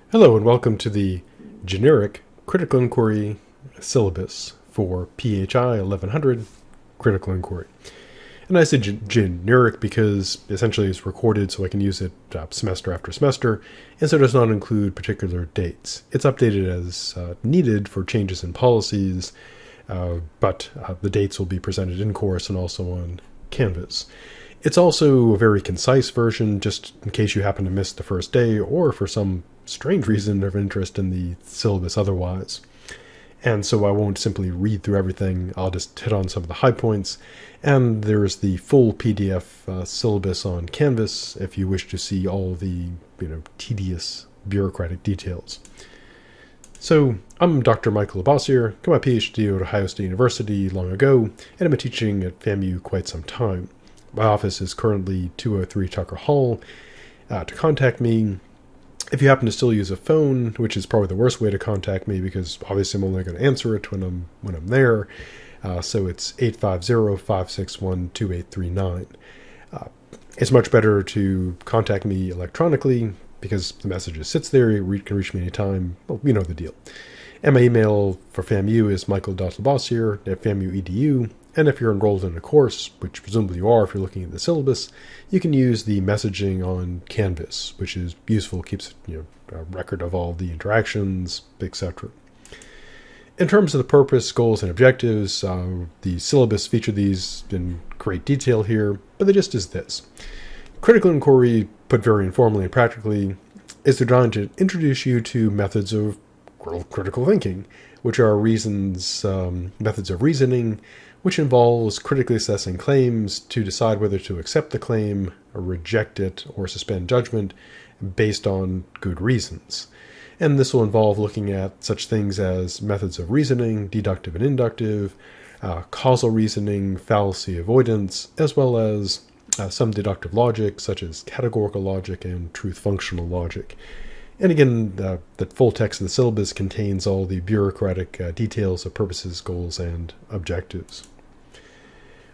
Hello and welcome to the generic critical inquiry syllabus for PHI 1100 critical inquiry. And I say generic because essentially it's recorded so I can use it semester after semester, and so it does not include particular dates. It's updated as needed for changes in policies, but the dates will be presented in course and also on Canvas. It's also a very concise version, just in case you happen to miss the first day or for some strange reason of interest in the syllabus otherwise. And so I won't simply read through everything, I'll just hit on some of the high points. And there's the full PDF syllabus on Canvas if you wish to see all the tedious bureaucratic details. So I'm Dr. Michael Labossiere, got my PhD at Ohio State University long ago, and I've been teaching at FAMU quite some time. My office is currently 203 Tucker Hall. To contact me, if you happen to still use a phone, which is probably the worst way to contact me because obviously I'm only going to answer it when I'm there. So it's 850-561-2839. It's much better to contact me electronically because the message sits there. You can reach me anytime. Well, you know the deal. And my email for FAMU is michael.labossiere@famu.edu. And if you're enrolled in a course, which presumably you are if you're looking at the syllabus, you can use the messaging on Canvas, which is useful, keeps a record of all the interactions, etc. In terms of the purpose, goals, and objectives, the syllabus feature these in great detail here, but the gist is this. Critical inquiry, put very informally and practically, is designed to introduce you to methods of critical thinking, which are methods of reasoning, which involves critically assessing claims to decide whether to accept the claim, or reject it, or suspend judgment based on good reasons. And this will involve looking at such things as methods of reasoning, deductive and inductive, causal reasoning, fallacy avoidance, as well as some deductive logic, such as categorical logic and truth-functional logic. And again, the full text of the syllabus contains all the bureaucratic details of purposes, goals, and objectives.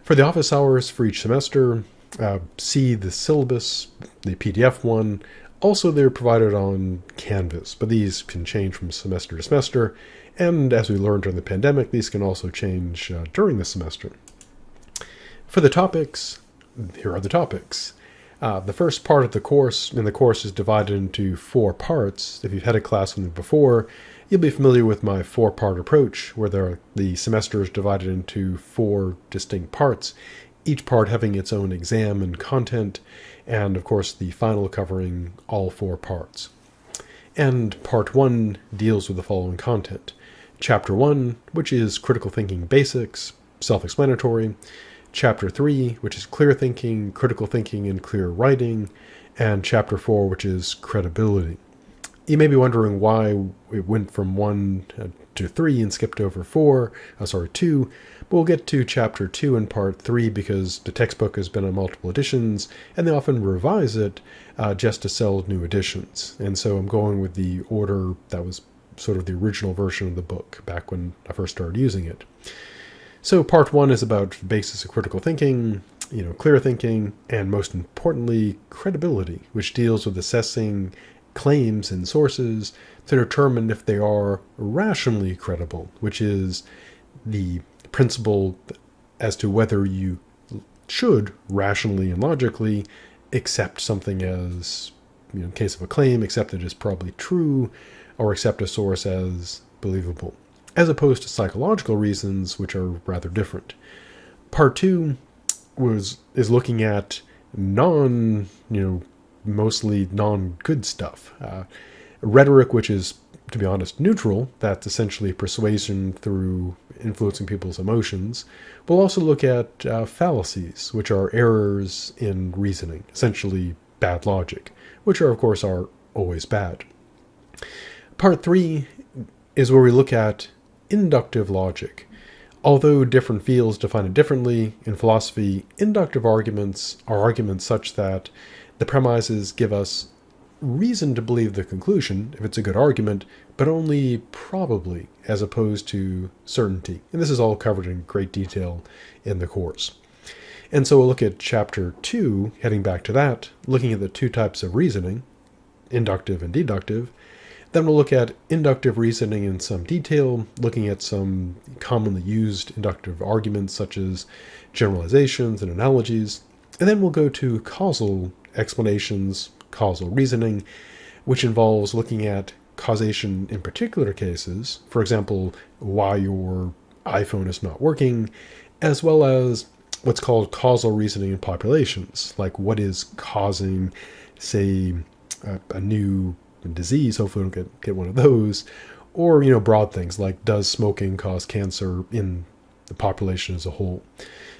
For the office hours for each semester, see the syllabus, the PDF one. Also, they're provided on Canvas, but these can change from semester to semester. And as we learned during the pandemic, these can also change during the semester. For the topics, here are the topics. The first part of the course is divided into 4 parts. If you've had a class with me before, you'll be familiar with my 4-part approach, where the semester is divided into 4 distinct parts, each part having its own exam and content, and of course the final covering all 4 parts. And part 1 deals with the following content. Chapter 1, which is critical thinking basics, self-explanatory. Chapter 3, which is clear thinking, critical thinking, and clear writing, and Chapter 4, which is credibility. You may be wondering why it went from 1 to 3 and skipped over 2, but we'll get to Chapter 2 and Part 3 because the textbook has been on multiple editions, and they often revise it just to sell new editions. And so I'm going with the order that was sort of the original version of the book back when I first started using it. So part 1 is about the basis of critical thinking, clear thinking, and most importantly, credibility, which deals with assessing claims and sources to determine if they are rationally credible, which is the principle as to whether you should rationally and logically accept something as, in case of a claim, accept it as probably true, or accept a source as believable, as opposed to psychological reasons, which are rather different. Part 2 is looking at mostly non-good stuff. Rhetoric, which is, to be honest, neutral. That's essentially persuasion through influencing people's emotions. We'll also look at fallacies, which are errors in reasoning, essentially bad logic, which of course are always bad. Part 3 is where we look at inductive logic. Although different fields define it differently, in philosophy, inductive arguments are arguments such that the premises give us reason to believe the conclusion, if it's a good argument, but only probably, as opposed to certainty. And this is all covered in great detail in the course. And so we'll look at Chapter 2, heading back to that, looking at the 2 types of reasoning, inductive and deductive, Then we'll look at inductive reasoning in some detail, looking at some commonly used inductive arguments such as generalizations and analogies. And then we'll go to causal explanations, causal reasoning, which involves looking at causation in particular cases, for example, why your iPhone is not working, as well as what's called causal reasoning in populations, like what is causing, say, a new disease. Hopefully we don't get one of those. Or, broad things like, does smoking cause cancer in the population as a whole?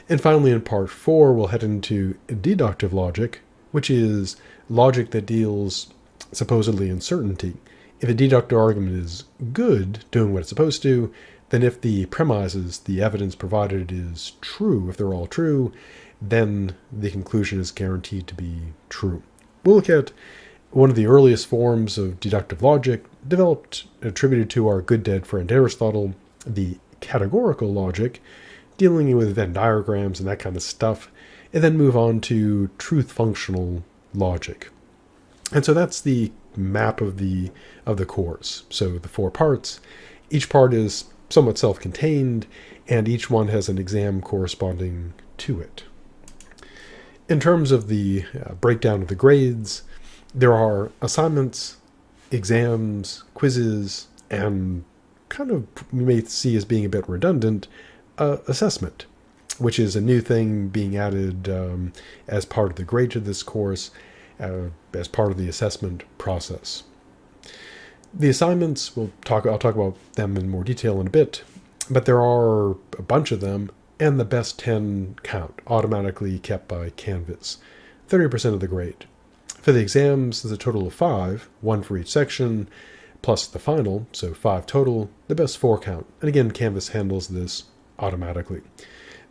And finally, in part 4, we'll head into deductive logic, which is logic that deals supposedly in certainty. If a deductive argument is good, doing what it's supposed to, then if the premises, the evidence provided is true, if they're all true, then the conclusion is guaranteed to be true. We'll look at one of the earliest forms of deductive logic, developed, attributed to our good dead friend Aristotle, the categorical logic, dealing with Venn diagrams and that kind of stuff, and then move on to truth functional logic. And so that's the map of the course. So the 4 parts. Each part is somewhat self-contained, and each one has an exam corresponding to it. In terms of the breakdown of the grades, there are assignments, exams, quizzes, and kind of we may see as being a bit redundant, assessment, which is a new thing being added as part of the grade to this course, as part of the assessment process. The assignments, I'll talk about them in more detail in a bit, but there are a bunch of them, and the best 10 count, automatically kept by Canvas, 30% of the grade. For the exams, there's a total of 5, 1 for each section, plus the final, so 5 total, the best 4 count. And again, Canvas handles this automatically.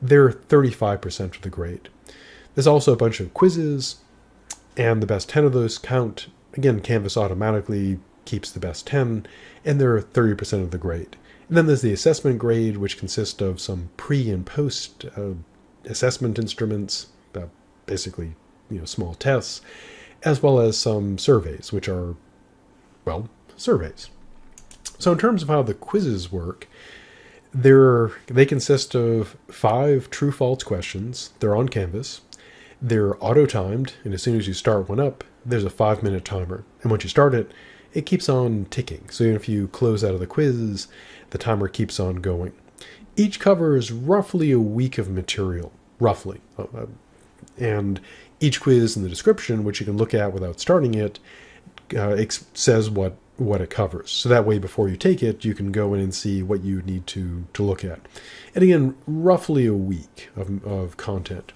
They're 35% of the grade. There's also a bunch of quizzes, and the best 10 of those count. Again, Canvas automatically keeps the best 10, and they're 30% of the grade. And then there's the assessment grade, which consists of some pre and post assessment instruments, basically, small tests, as well as some surveys, which are, surveys. So in terms of how the quizzes work, they consist of 5 true-false questions. They're on Canvas. They're auto-timed, and as soon as you start one up, there's a 5-minute timer. And once you start it, it keeps on ticking. So even if you close out of the quiz, the timer keeps on going. Each covers roughly a week of material, roughly. And each quiz in the description, which you can look at without starting it, says what it covers. So that way, before you take it, you can go in and see what you need to look at. And again, roughly a week of content.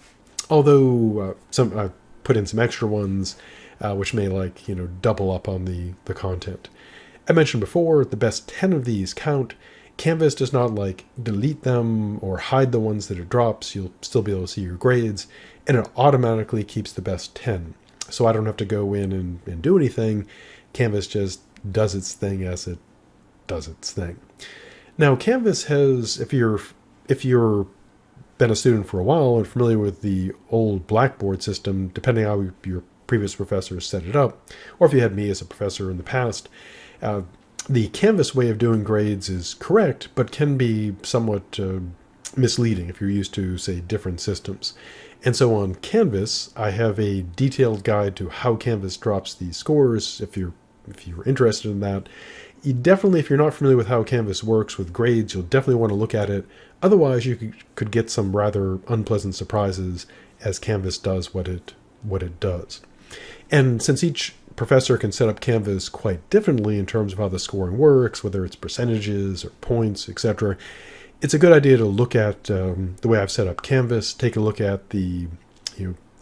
Although I've put in some extra ones, which may double up on the content. I mentioned before, the best 10 of these count. Canvas does not delete them or hide the ones that it drops. You'll still be able to see your grades, and it automatically keeps the best 10. So I don't have to go in and do anything. Canvas just does its thing as it does its thing. Now, Canvas has, if you're been a student for a while and familiar with the old Blackboard system, depending on how your previous professors set it up, or if you had me as a professor in the past, the Canvas way of doing grades is correct, but can be somewhat misleading if you're used to, say, different systems. And so on Canvas, I have a detailed guide to how Canvas drops these scores. If you're interested in that, you definitely, if you're not familiar with how Canvas works with grades, you'll definitely want to look at it. Otherwise, you could get some rather unpleasant surprises as Canvas does what it does. And since each professor can set up Canvas quite differently in terms of how the scoring works, whether it's percentages or points, etc., it's a good idea to look at the way I've set up Canvas, take a look at the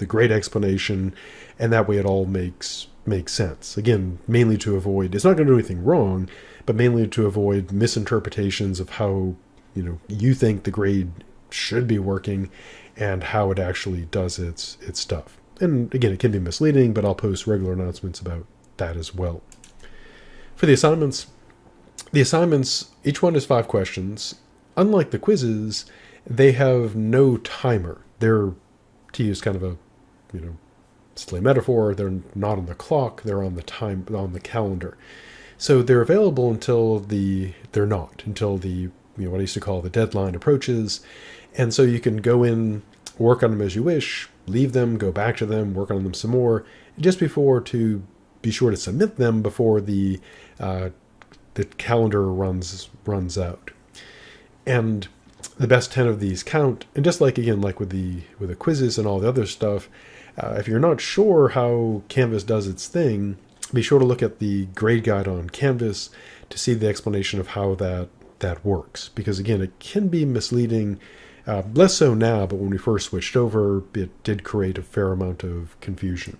grade explanation, and that way it all makes sense. Again, mainly to avoid, it's not going to do anything wrong, but mainly to avoid misinterpretations of how you think the grade should be working and how it actually does its stuff. And again, it can be misleading, but I'll post regular announcements about that as well. For the assignments, each one is 5 questions. Unlike the quizzes, they have no timer. They're, to use kind of a, silly metaphor, they're not on the clock, they're on the calendar. So they're available until they're not, until what I used to call the deadline approaches. And so you can go in, work on them as you wish, leave them, go back to them, work on them some more, just before to be sure to submit them before the calendar runs out. And the best 10 of these count. And just like, again, like with the quizzes and all the other stuff, if you're not sure how Canvas does its thing, be sure to look at the grade guide on Canvas to see the explanation of how that works. Because again, it can be misleading, less so now, but when we first switched over, it did create a fair amount of confusion.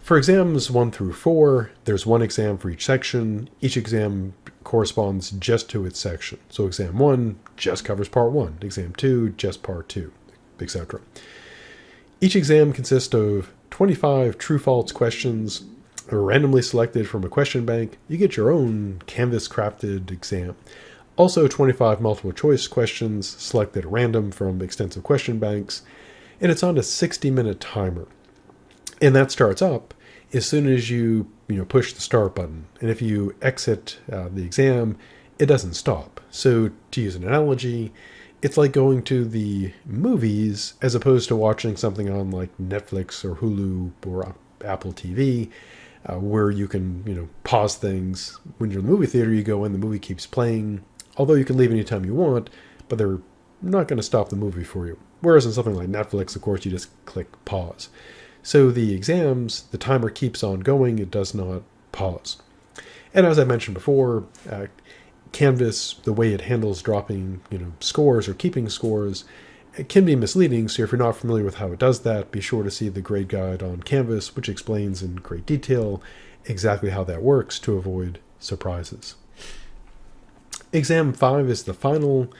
For exams 1 through 4, there's one exam for each section. Each exam corresponds just to its section. So exam 1 just covers part 1, exam 2 just part 2, etc. Each exam consists of 25 true-false questions randomly selected from a question bank. You get your own Canvas-crafted exam. Also 25 multiple-choice questions selected at random from extensive question banks. And it's on a 60-minute timer. And that starts up as soon as you push the start button. And if you exit the exam, it doesn't stop. So to use an analogy, it's like going to the movies as opposed to watching something on like Netflix or Hulu or Apple TV, where you can pause things. When you're in the movie theater, you go in, the movie keeps playing, although you can leave anytime you want, but they're not going to stop the movie for you. Whereas in something like Netflix, of course, you just click pause. So the exams, the timer keeps on going, it does not pause. And as I mentioned before, Canvas, the way it handles dropping scores or keeping scores, it can be misleading. So if you're not familiar with how it does that, be sure to see the grade guide on Canvas, which explains in great detail exactly how that works to avoid surprises. Exam 5 is the final.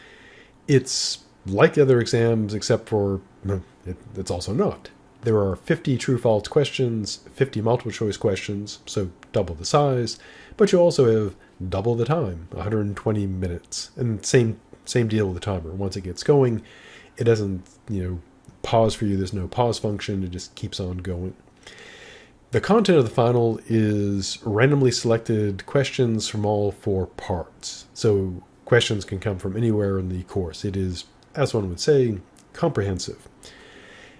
It's like the other exams, except for it's also not. There are 50 true-false questions, 50 multiple-choice questions, so double the size, but you also have double the time, 120 minutes. And same deal with the timer. Once it gets going, it doesn't pause for you. There's no pause function. It just keeps on going. The content of the final is randomly selected questions from all 4 parts. So questions can come from anywhere in the course. It is, as one would say, comprehensive.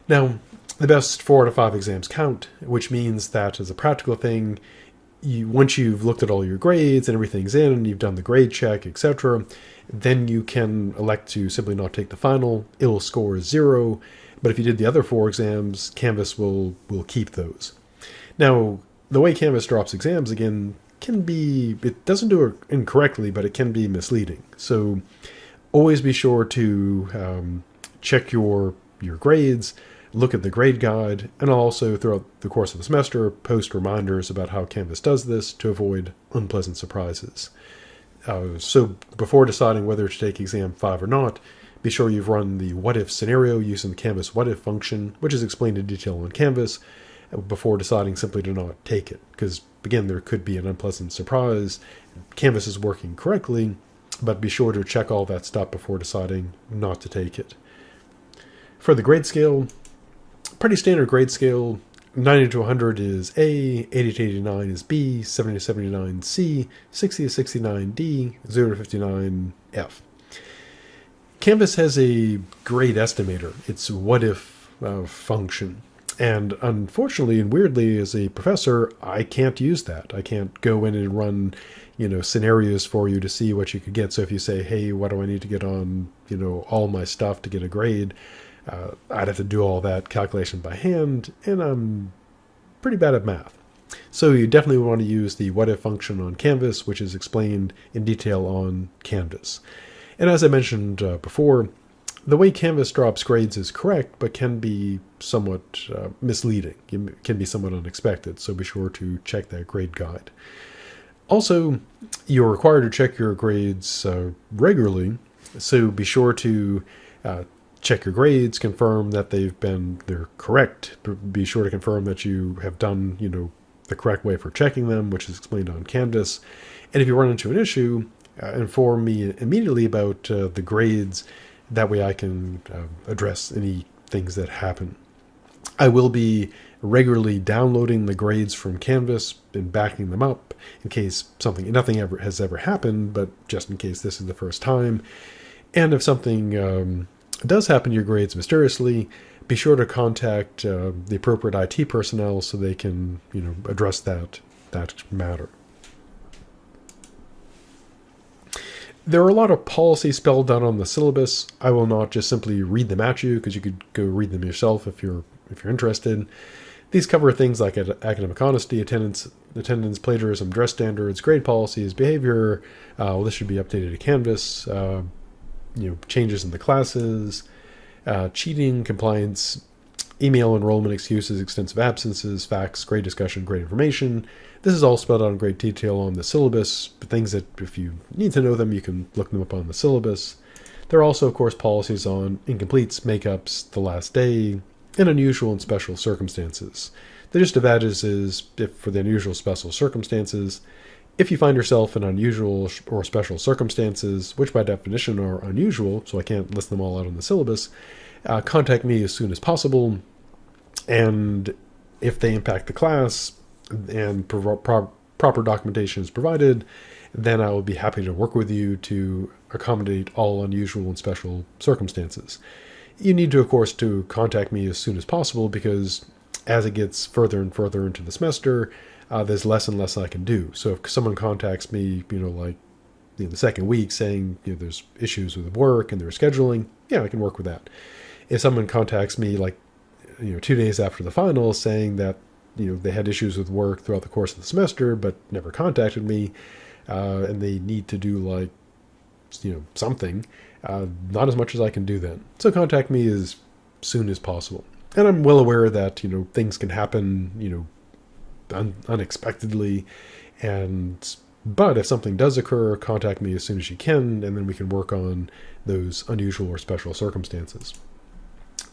Now, the best 4 out of 5 exams count, which means that as a practical thing, once you've looked at all your grades and everything's in, and you've done the grade check, etc., then you can elect to simply not take the final. It'll score 0, but if you did the other 4 exams, Canvas will keep those. Now, the way Canvas drops exams, again, it doesn't do it incorrectly, but it can be misleading. So always be sure to check your grades, look at the grade guide, and I'll also, throughout the course of the semester, post reminders about how Canvas does this to avoid unpleasant surprises. So before deciding whether to take exam 5 or not, be sure you've run the what-if scenario using the Canvas what-if function, which is explained in detail on Canvas, before deciding simply to not take it. Because, again, there could be an unpleasant surprise. Canvas is working correctly, but be sure to check all that stuff before deciding not to take it. For the grade scale, pretty standard grade scale. 90 to 100 is A, 80 to 89 is B, 70 to 79 C, 60 to 69 D, 0 to 59 F. Canvas has a grade estimator. It's what-if function. And unfortunately and weirdly, as a professor, I can't use that. I can't go in and run scenarios for you to see what you could get. So if you say, hey, what do I need to get on all my stuff to get a grade, I'd have to do all that calculation by hand, and I'm pretty bad at math. So you definitely want to use the what-if function on Canvas, which is explained in detail on Canvas. And as I mentioned before, the way Canvas drops grades is correct, but can be somewhat misleading. It can be somewhat unexpected, so be sure to check that grade guide. Also, you're required to check your grades regularly, so be sure to check your grades, confirm that they're correct. Be sure to confirm that you have done, the correct way for checking them, which is explained on Canvas. And if you run into an issue, inform me immediately about the grades. That way I can address any things that happen. I will be regularly downloading the grades from Canvas and backing them up in case nothing ever has ever happened, but just in case this is the first time. And if something does happen to your grades mysteriously, be sure to contact the appropriate IT personnel so they can, address that matter. There are a lot of policies spelled out on the syllabus. I will not just simply read them at you, because you could go read them yourself if you're interested. These cover things like academic honesty, attendance, plagiarism, dress standards, grade policies, behavior. This should be updated to Canvas. Changes in the classes, cheating, compliance, email enrollment excuses, extensive absences, facts, grade discussion, grade information. This is all spelled out in great detail on the syllabus, but things that if you need to know them, you can look them up on the syllabus. There are also, of course, policies on incompletes, makeups, the last day, and unusual and special circumstances. The gist of that is if for the unusual special circumstances, if you find yourself in unusual or special circumstances, which by definition are unusual, so I can't list them all out on the syllabus, contact me as soon as possible. And if they impact the class and proper documentation is provided, then I will be happy to work with you to accommodate all unusual and special circumstances. You need to, of course, to contact me as soon as possible, because as it gets further and further into the semester, there's less and less I can do. So if someone contacts me, the second week saying there's issues with work and their scheduling, I can work with that. If someone contacts me 2 days after the finals saying that they had issues with work throughout the course of the semester but never contacted me, and they need to do something, not as much as I can do then. So contact me as soon as possible. And I'm well aware that things can happen unexpectedly, but if something does occur, contact me as soon as you can, and then we can work on those unusual or special circumstances.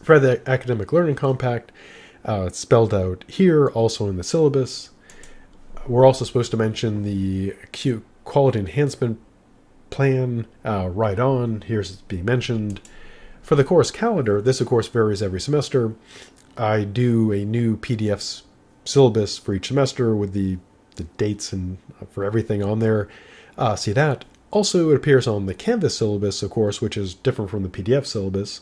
For the Academic Learning Compact, it's spelled out here, also in the syllabus. We're also supposed to mention the Quality Enhancement Plan right on. Here's it's being mentioned. For the course calendar, this of course varies every semester. I do a new PDF syllabus for each semester with the dates and for everything on there. See that. Also, it appears on the Canvas syllabus, of course, which is different from the PDF syllabus.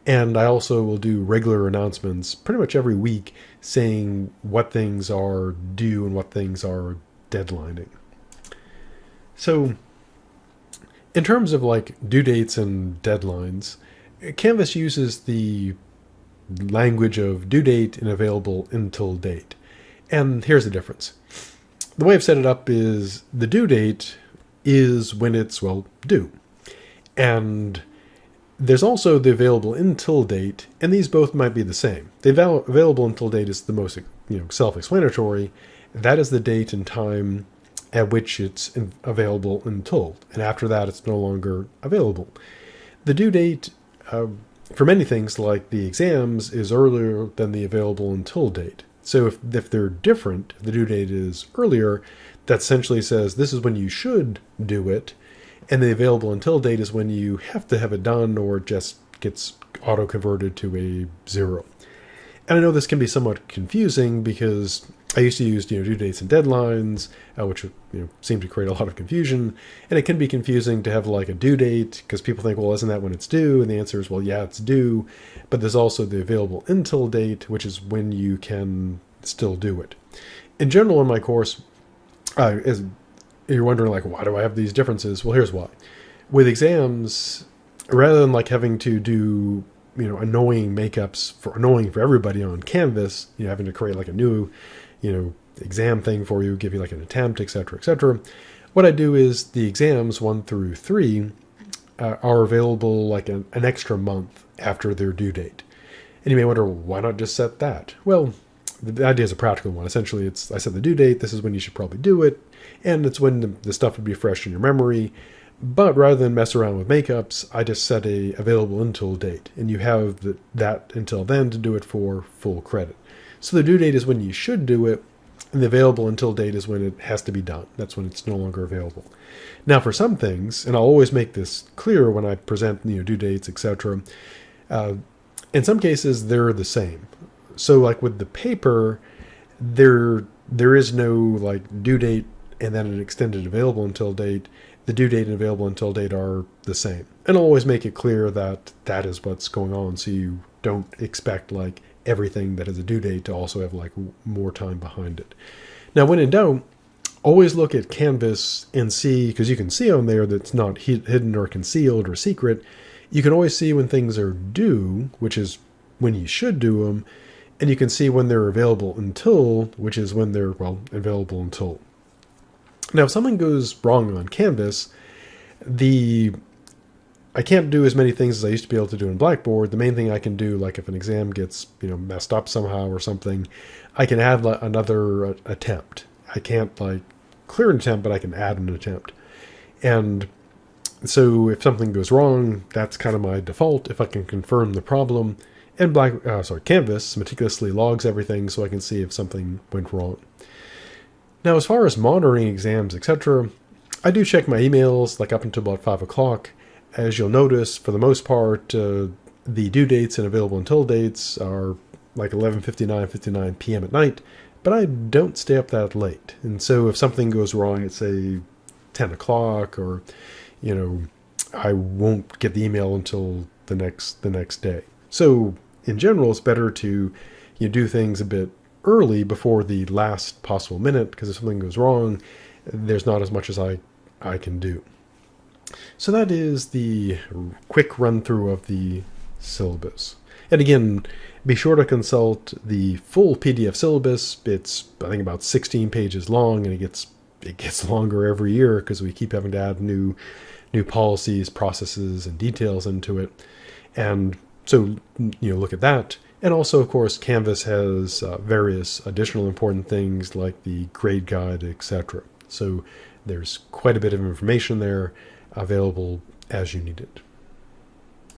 And I also will do regular announcements pretty much every week saying what things are due and what things are deadlining. So in terms of due dates and deadlines, Canvas uses the language of due date and available until date. And here's the difference. The way I've set it up is the due date is when it's, due. And there's also the available until date, and these both might be the same. The available until date is the most self-explanatory. That is the date and time at which it's available until, and after that it's no longer available. The due date for many things like the exams is earlier than the available until date. So if they're different, if the due date is earlier, that essentially says this is when you should do it, and the available until date is when you have to have it done, or it just gets auto-converted to a 0. And I know this can be somewhat confusing because I used to use due dates and deadlines, which seem to create a lot of confusion. And it can be confusing to have a due date because people think, well, isn't that when it's due? And the answer is, well, yeah, it's due. But there's also the available until date, which is when you can still do it. In general, in my course, you're wondering, why do I have these differences? Well, here's why. With exams, rather than having to do annoying makeups for everybody on Canvas, having to create a new exam thing for you, give you an attempt, etc. What I do is the exams 1 through 3 are available an extra month after their due date. And you may wonder, why not just set that? Well, the idea is a practical one. Essentially, I set the due date, this is when you should probably do it, and it's when the stuff would be fresh in your memory. But rather than mess around with makeups, I just set a available until date, and you have that until then to do it for full credit. So the due date is when you should do it, and the available until date is when it has to be done. That's when it's no longer available. Now for some things, and I'll always make this clear when I present due dates, etc., in some cases they're the same. So like with the paper, there is no like due date and then an extended available until date. The due date and available until date are the same. And I'll always make it clear that that is what's going on, so you don't expect like everything that has a due date to also have like more time behind it. Now, when in doubt, always look at Canvas and see, because you can see on there that's not hidden or concealed or secret. You can always see when things are due, which is when you should do them, and you can see when they're available until, which is when they're, well, available until. Now, if something goes wrong on Canvas, I can't do as many things as I used to be able to do in Blackboard. The main thing I can do, like if an exam gets messed up somehow or something, I can add another attempt. I can't like clear an attempt, but I can add an attempt. And so if something goes wrong, that's kind of my default. If I can confirm the problem, and Canvas meticulously logs everything so I can see if something went wrong. Now, as far as monitoring exams, etc., I do check my emails like up until about 5 o'clock. As you'll notice, for the most part, the due dates and available until dates are like 11:59 p.m. at night, but I don't stay up that late. And so if something goes wrong at, say, 10 o'clock, or, I won't get the email until the next day. So in general, it's better to do things a bit early before the last possible minute, because if something goes wrong, there's not as much as I can do. So that is the quick run through of the syllabus. And again, be sure to consult the full PDF syllabus. It's, I think, about 16 pages long, and it gets longer every year because we keep having to add new policies, processes, and details into it. And so, look at that. And also, of course, Canvas has various additional important things like the grade guide, etc. So there's quite a bit of information there available as you need it.